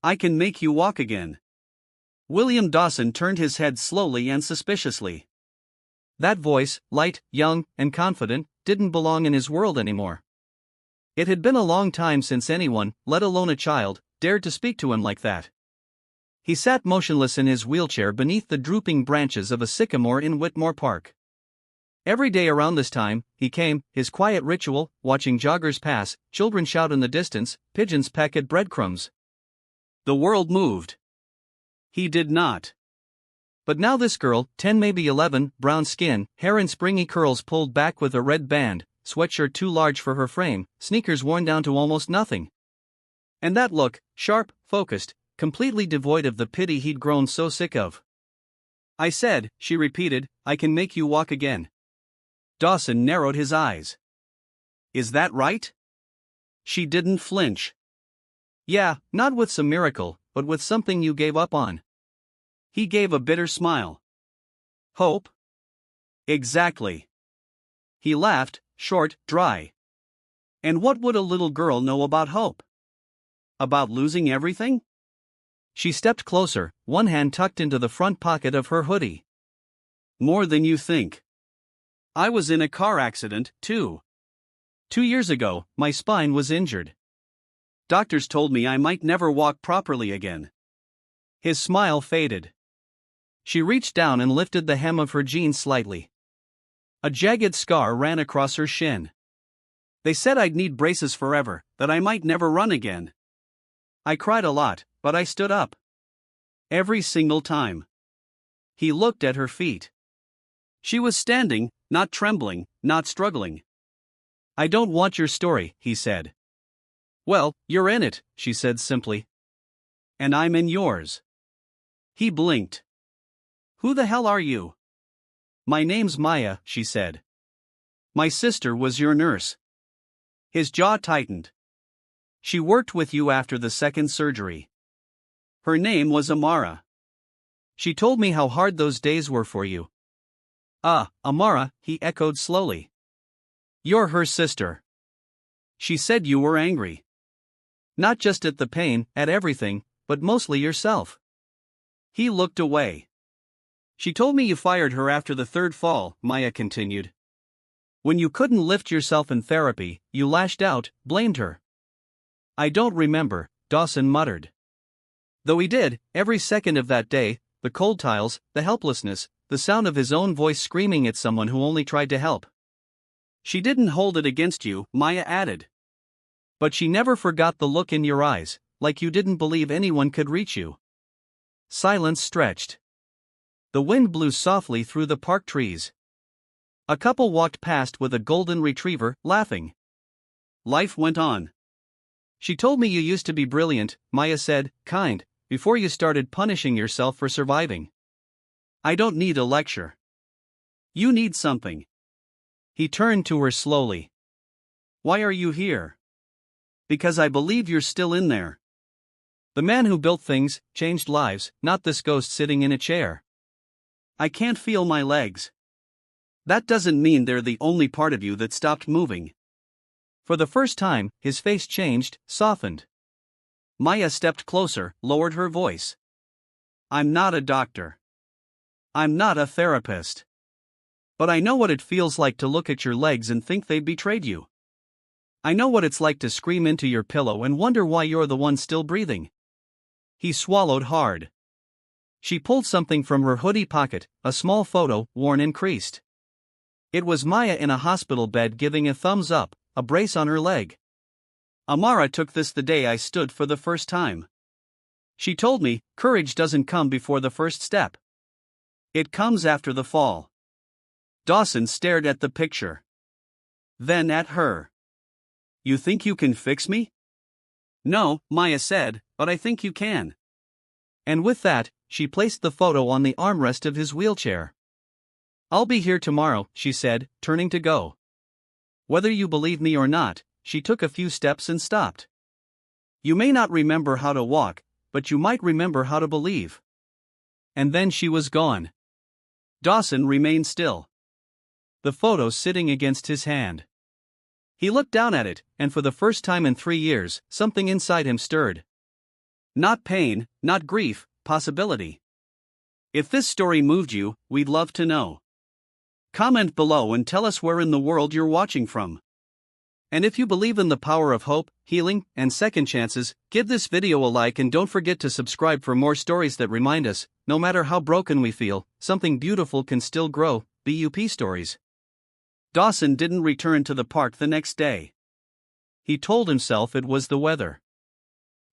I can make you walk again. William Dawson turned his head slowly and suspiciously. That voice, light, young, and confident, didn't belong in his world anymore. It had been a long time since anyone, let alone a child, dared to speak to him like that. He sat motionless in his wheelchair beneath the drooping branches of a sycamore in Whitmore Park. Every day around this time, he came, his quiet ritual, watching joggers pass, children shout in the distance, pigeons peck at breadcrumbs. The world moved. He did not. But now this girl, 10 maybe 11, brown skin, hair in springy curls pulled back with a red band, sweatshirt too large for her frame, sneakers worn down to almost nothing. And that look, sharp, focused, completely devoid of the pity he'd grown so sick of. I said, she repeated, I can make you walk again. Dawson narrowed his eyes. Is that right? She didn't flinch. Yeah, not with some miracle, but with something you gave up on. He gave a bitter smile. Hope? Exactly. He laughed, short, dry. And what would a little girl know about hope? About losing everything? She stepped closer, one hand tucked into the front pocket of her hoodie. More than you think. I was in a car accident, too. 2 years ago, my spine was injured. Doctors told me I might never walk properly again. His smile faded. She reached down and lifted the hem of her jeans slightly. A jagged scar ran across her shin. They said I'd need braces forever, that I might never run again. I cried a lot, but I stood up. Every single time. He looked at her feet. She was standing, not trembling, not struggling. I don't want your story, he said. Well, you're in it, she said simply. And I'm in yours. He blinked. Who the hell are you? My name's Maya, she said. My sister was your nurse. His jaw tightened. She worked with you after the second surgery. Her name was Amara. She told me how hard those days were for you. Ah, Amara, he echoed slowly. You're her sister. She said you were angry. Not just at the pain, at everything, but mostly yourself. He looked away. She told me you fired her after the third fall, Maya continued. When you couldn't lift yourself in therapy, you lashed out, blamed her. I don't remember, Dawson muttered. Though he did, every second of that day, the cold tiles, the helplessness, the sound of his own voice screaming at someone who only tried to help. She didn't hold it against you, Maya added. But she never forgot the look in your eyes, like you didn't believe anyone could reach you. Silence stretched. The wind blew softly through the park trees. A couple walked past with a golden retriever, laughing. Life went on. She told me you used to be brilliant, Maya said, kind, before you started punishing yourself for surviving. I don't need a lecture. You need something. He turned to her slowly. Why are you here? Because I believe you're still in there. The man who built things, changed lives, not this ghost sitting in a chair. I can't feel my legs. That doesn't mean they're the only part of you that stopped moving. For the first time, his face changed, softened. Maya stepped closer, lowered her voice. I'm not a doctor. I'm not a therapist. But I know what it feels like to look at your legs and think they betrayed you. I know what it's like to scream into your pillow and wonder why you're the one still breathing. He swallowed hard. She pulled something from her hoodie pocket, a small photo, worn and creased. It was Maya in a hospital bed giving a thumbs up, a brace on her leg. Amara took this the day I stood for the first time. She told me, courage doesn't come before the first step. It comes after the fall. Dawson stared at the picture. Then at her. You think you can fix me? No, Maya said, but I think you can. And with that, she placed the photo on the armrest of his wheelchair. I'll be here tomorrow, she said, turning to go. Whether you believe me or not, she took a few steps and stopped. You may not remember how to walk, but you might remember how to believe. And then she was gone. Dawson remained still. The photo sitting against his hand. He looked down at it, and for the first time in 3 years, something inside him stirred. Not pain, not grief, possibility. If this story moved you, we'd love to know. Comment below and tell us where in the world you're watching from. And if you believe in the power of hope, healing, and second chances, give this video a like and don't forget to subscribe for more stories that remind us, no matter how broken we feel, something beautiful can still grow. BUP stories. Dawson didn't return to the park the next day. He told himself it was the weather.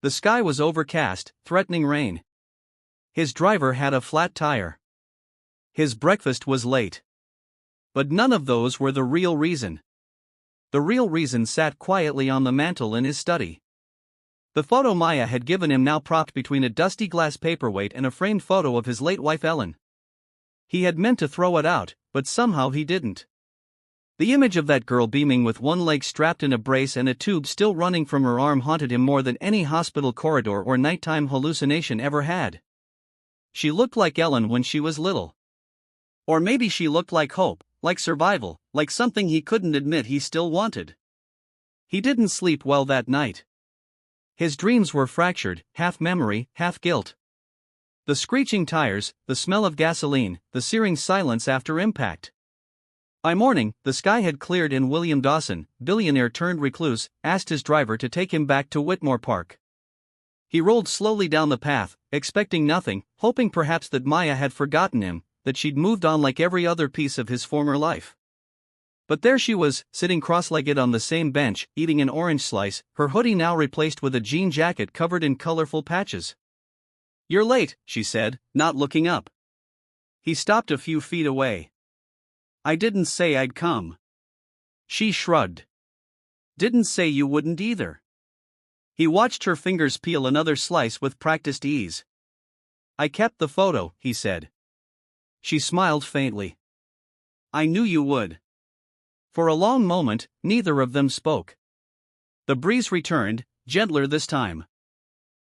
The sky was overcast, threatening rain. His driver had a flat tire. His breakfast was late. But none of those were the real reason. The real reason sat quietly on the mantel in his study. The photo Maya had given him now propped between a dusty glass paperweight and a framed photo of his late wife Ellen. He had meant to throw it out, but somehow he didn't. The image of that girl beaming with one leg strapped in a brace and a tube still running from her arm haunted him more than any hospital corridor or nighttime hallucination ever had. She looked like Ellen when she was little. Or maybe she looked like hope, like survival, like something he couldn't admit he still wanted. He didn't sleep well that night. His dreams were fractured, half memory, half guilt. The screeching tires, the smell of gasoline, the searing silence after impact. By morning, the sky had cleared and William Dawson, billionaire turned recluse, asked his driver to take him back to Whitmore Park. He rolled slowly down the path, expecting nothing, hoping perhaps that Maya had forgotten him, that she'd moved on like every other piece of his former life. But there she was, sitting cross-legged on the same bench, eating an orange slice, her hoodie now replaced with a jean jacket covered in colorful patches. "You're late," she said, not looking up. He stopped a few feet away. "I didn't say I'd come." She shrugged. "Didn't say you wouldn't either." He watched her fingers peel another slice with practiced ease. "I kept the photo," he said. She smiled faintly. "I knew you would." For a long moment, neither of them spoke. The breeze returned, gentler this time.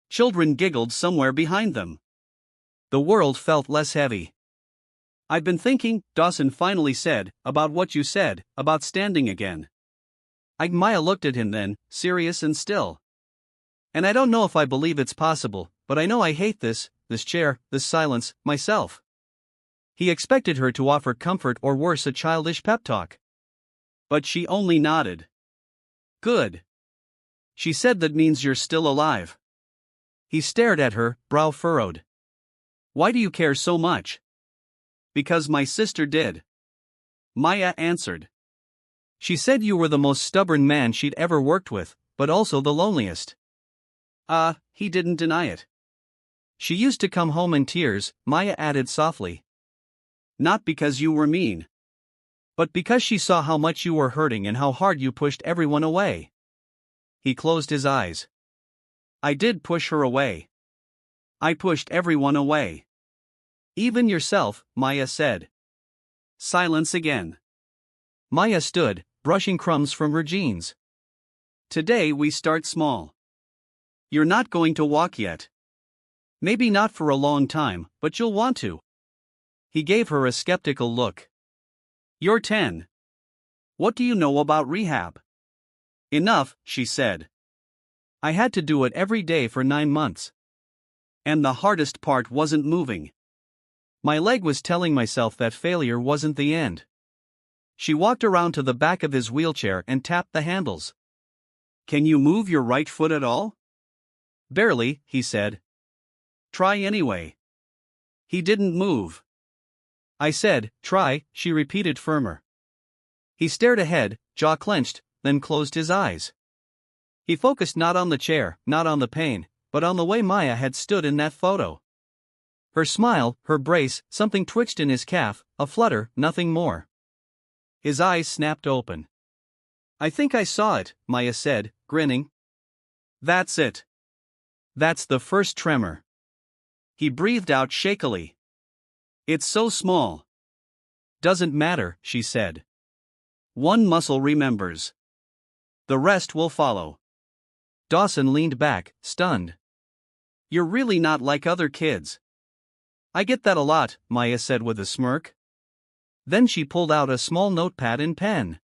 Children giggled somewhere behind them. The world felt less heavy. "I've been thinking," Dawson finally said, "about what you said, about standing again." Maya looked at him then, serious and still. "And I don't know if I believe it's possible, but I know I hate this chair, this silence, myself." He expected her to offer comfort or worse, a childish pep talk. But she only nodded. "Good." She said, "That means you're still alive." He stared at her, brow furrowed. "Why do you care so much?" "Because my sister did." Maya answered. "She said you were the most stubborn man she'd ever worked with, but also the loneliest." He didn't deny it. "She used to come home in tears," Maya added softly. "Not because you were mean. But because she saw how much you were hurting and how hard you pushed everyone away." He closed his eyes. "I did push her away. I pushed everyone away. Even yourself," Maya said. Silence again. Maya stood, brushing crumbs from her jeans. "Today we start small. You're not going to walk yet. Maybe not for a long time, but you'll want to." He gave her a skeptical look. "You're 10. What do you know about rehab?" "Enough," she said. "I had to do it every day for 9 months. And the hardest part wasn't moving. My leg was telling myself that failure wasn't the end." She walked around to the back of his wheelchair and tapped the handles. "Can you move your right foot at all?" "Barely," he said. "Try anyway." He didn't move. "I said, try," she repeated, firmer. He stared ahead, jaw clenched, then closed his eyes. He focused not on the chair, not on the pain, but on the way Maya had stood in that photo. Her smile, her brace, something twitched in his calf, a flutter, nothing more. His eyes snapped open. "I think I saw it," Maya said, grinning. "That's it. That's the first tremor." He breathed out shakily. "It's so small." "Doesn't matter," she said. "One muscle remembers. The rest will follow." Dawson leaned back, stunned. "You're really not like other kids." "I get that a lot," Maya said with a smirk. Then she pulled out a small notepad and pen.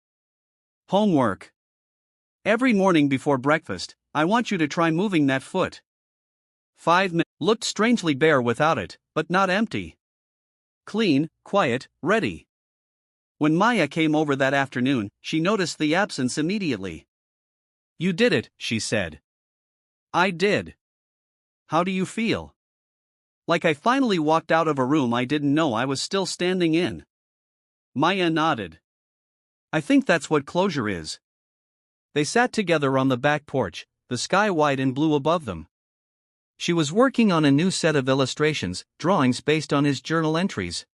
"Homework. Every morning before breakfast, I want you to try moving that foot. 5 minutes looked strangely bare without it, but not empty. Clean, quiet, ready. When Maya came over that afternoon, she noticed the absence immediately. "You did it," she said. "I did. How do you feel?" "Like I finally walked out of a room I didn't know I was still standing in." Maya nodded. "I think that's what closure is." They sat together on the back porch, the sky wide and blue above them. She was working on a new set of illustrations, drawings based on his journal entries.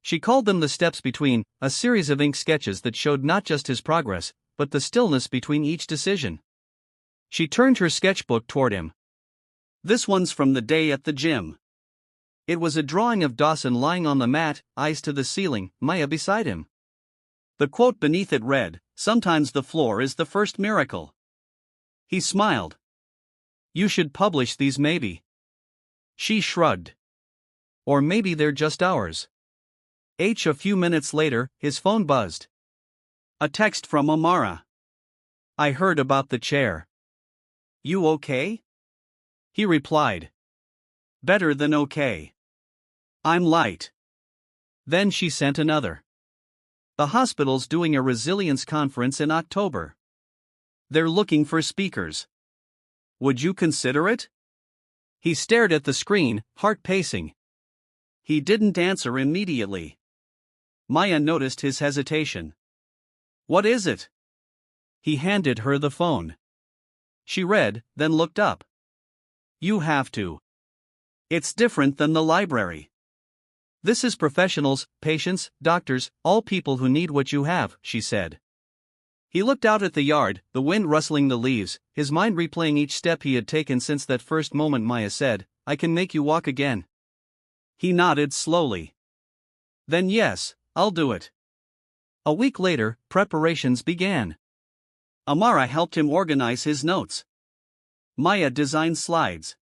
She called them the steps between, a series of ink sketches that showed not just his progress, but the stillness between each decision. She turned her sketchbook toward him. "This one's from the day at the gym." It was a drawing of Dawson lying on the mat, eyes to the ceiling, Maya beside him. The quote beneath it read, "Sometimes the floor is the first miracle." He smiled. "You should publish these maybe." She shrugged. "Or maybe they're just ours." A few minutes later, his phone buzzed. A text from Amara. "I heard about the chair. You okay?" He replied. "Better than okay. I'm light." Then she sent another. "The hospital's doing a resilience conference in October. They're looking for speakers. Would you consider it?" He stared at the screen, heart pacing. He didn't answer immediately. Maya noticed his hesitation. "What is it?" He handed her the phone. She read, then looked up. "You have to. It's different than the library. This is professionals, patients, doctors, all people who need what you have," she said. He looked out at the yard, the wind rustling the leaves, his mind replaying each step he had taken since that first moment Maya said, "I can make you walk again." He nodded slowly. "Then yes, I'll do it." A week later, preparations began. Amara helped him organize his notes. Maya designed slides.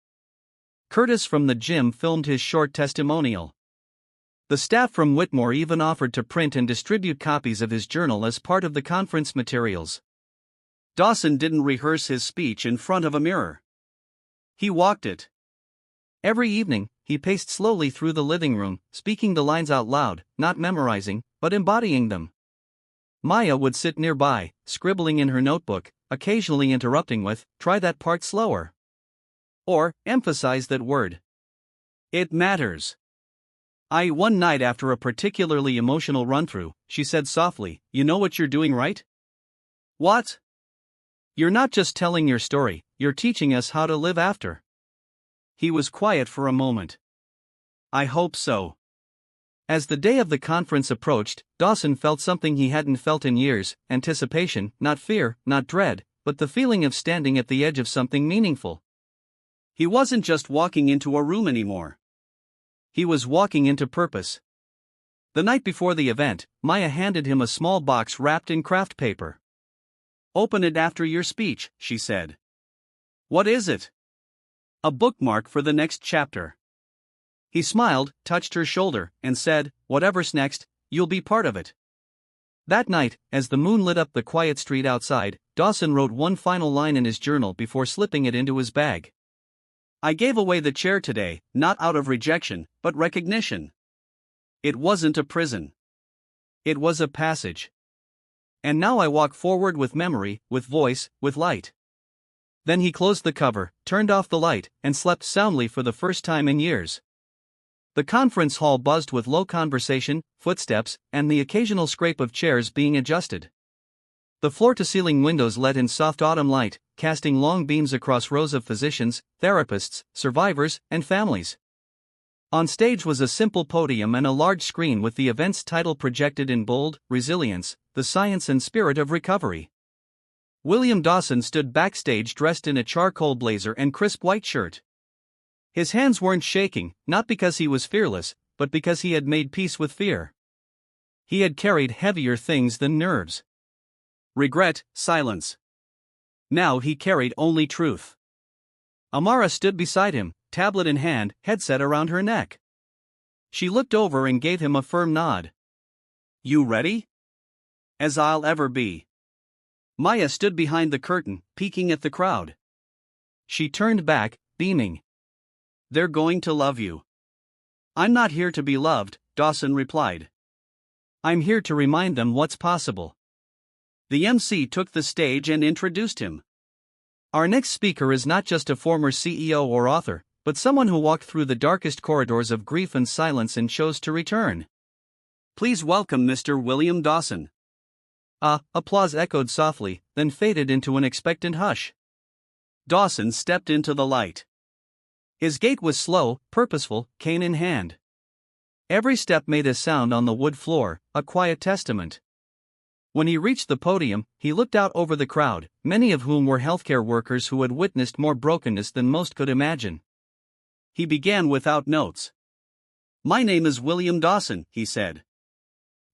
Curtis from the gym filmed his short testimonial. The staff from Whitmore even offered to print and distribute copies of his journal as part of the conference materials. Dawson didn't rehearse his speech in front of a mirror. He walked it. Every evening, he paced slowly through the living room, speaking the lines out loud, not memorizing, but embodying them. Maya would sit nearby, scribbling in her notebook, occasionally interrupting with, "Try that part slower." Or, "Emphasize that word. It matters." One night after a particularly emotional run-through, she said softly, "You know what you're doing, right?" "What?" "You're not just telling your story, you're teaching us how to live after." He was quiet for a moment. "I hope so." As the day of the conference approached, Dawson felt something he hadn't felt in years, anticipation, not fear, not dread, but the feeling of standing at the edge of something meaningful. He wasn't just walking into a room anymore. He was walking into purpose. The night before the event, Maya handed him a small box wrapped in craft paper. "Open it after your speech," she said. "What is it?" "A bookmark for the next chapter." He smiled, touched her shoulder, and said, "Whatever's next, you'll be part of it." That night, as the moon lit up the quiet street outside, Dawson wrote one final line in his journal before slipping it into his bag. "I gave away the chair today, not out of rejection, but recognition. It wasn't a prison. It was a passage. And now I walk forward with memory, with voice, with light." Then he closed the cover, turned off the light, and slept soundly for the first time in years. The conference hall buzzed with low conversation, footsteps, and the occasional scrape of chairs being adjusted. The floor-to-ceiling windows let in soft autumn light, casting long beams across rows of physicians, therapists, survivors, and families. On stage was a simple podium and a large screen with the event's title projected in bold, "Resilience, the Science and Spirit of Recovery." William Dawson stood backstage dressed in a charcoal blazer and crisp white shirt. His hands weren't shaking, not because he was fearless, but because he had made peace with fear. He had carried heavier things than nerves. Regret, silence. Now he carried only truth. Amara stood beside him, tablet in hand, headset around her neck. She looked over and gave him a firm nod. "You ready?" "As I'll ever be." Maya stood behind the curtain, peeking at the crowd. She turned back, beaming. They're going to love you. I'm not here to be loved, Dawson replied. I'm here to remind them what's possible. The MC took the stage and introduced him. Our next speaker is not just a former CEO or author, but someone who walked through the darkest corridors of grief and silence and chose to return. Please welcome Mr. William Dawson. Applause echoed softly, then faded into an expectant hush. Dawson stepped into the light. His gait was slow, purposeful, cane in hand. Every step made a sound on the wood floor, a quiet testament. When he reached the podium, he looked out over the crowd, many of whom were healthcare workers who had witnessed more brokenness than most could imagine. He began without notes. My name is William Dawson, he said.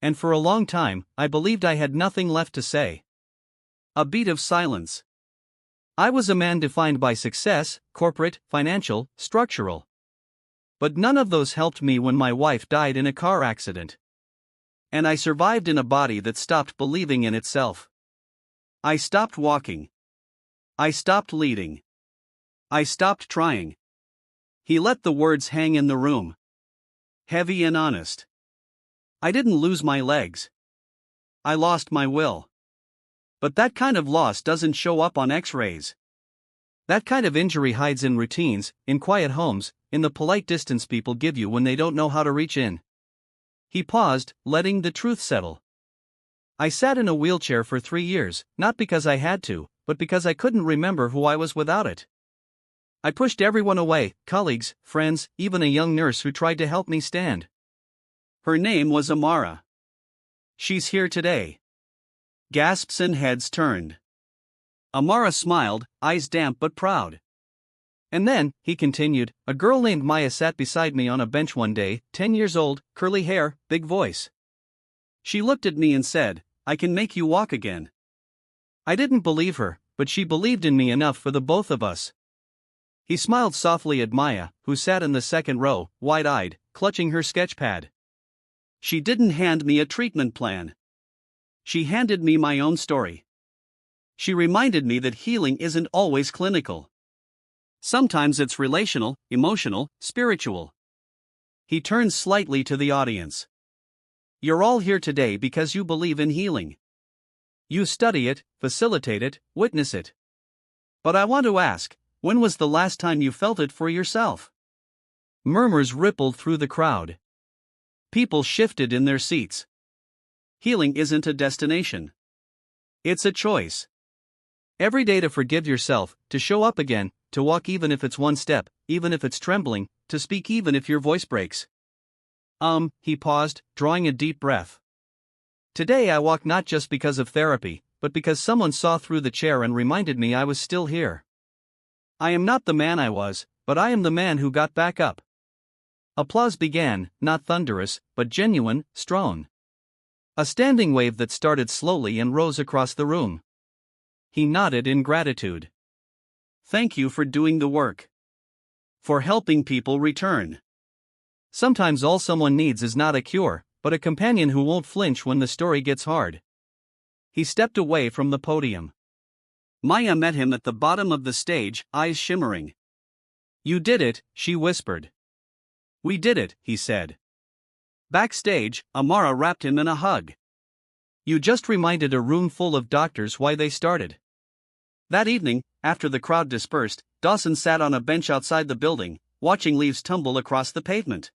And for a long time, I believed I had nothing left to say. A beat of silence. I was a man defined by success, corporate, financial, structural. But none of those helped me when my wife died in a car accident. And I survived in a body that stopped believing in itself. I stopped walking. I stopped leading. I stopped trying. He let the words hang in the room. Heavy and honest. I didn't lose my legs. I lost my will. But that kind of loss doesn't show up on X-rays. That kind of injury hides in routines, in quiet homes, in the polite distance people give you when they don't know how to reach in. He paused, letting the truth settle. I sat in a wheelchair for 3 years, not because I had to, but because I couldn't remember who I was without it. I pushed everyone away, colleagues, friends, even a young nurse who tried to help me stand. Her name was Amara. She's here today. Gasps and heads turned. Amara smiled, eyes damp but proud. And then, he continued, a girl named Maya sat beside me on a bench one day, 10 years old, curly hair, big voice. She looked at me and said, I can make you walk again. I didn't believe her, but she believed in me enough for the both of us. He smiled softly at Maya, who sat in the second row, wide-eyed, clutching her sketchpad. She didn't hand me a treatment plan. She handed me my own story. She reminded me that healing isn't always clinical. Sometimes it's relational, emotional, spiritual. He turned slightly to the audience. You're all here today because you believe in healing. You study it, facilitate it, witness it. But I want to ask, when was the last time you felt it for yourself? Murmurs rippled through the crowd. People shifted in their seats. Healing isn't a destination. It's a choice. Every day to forgive yourself, to show up again, to walk even if it's one step, even if it's trembling, to speak even if your voice breaks. He paused, drawing a deep breath. Today I walk not just because of therapy, but because someone saw through the chair and reminded me I was still here. I am not the man I was, but I am the man who got back up. Applause began, not thunderous, but genuine, strong. A standing wave that started slowly and rose across the room. He nodded in gratitude. Thank you for doing the work. For helping people return. Sometimes all someone needs is not a cure, but a companion who won't flinch when the story gets hard. He stepped away from the podium. Maya met him at the bottom of the stage, eyes shimmering. You did it, she whispered. We did it, he said. Backstage, Amara wrapped him in a hug. You just reminded a room full of doctors why they started. That evening, after the crowd dispersed, Dawson sat on a bench outside the building, watching leaves tumble across the pavement.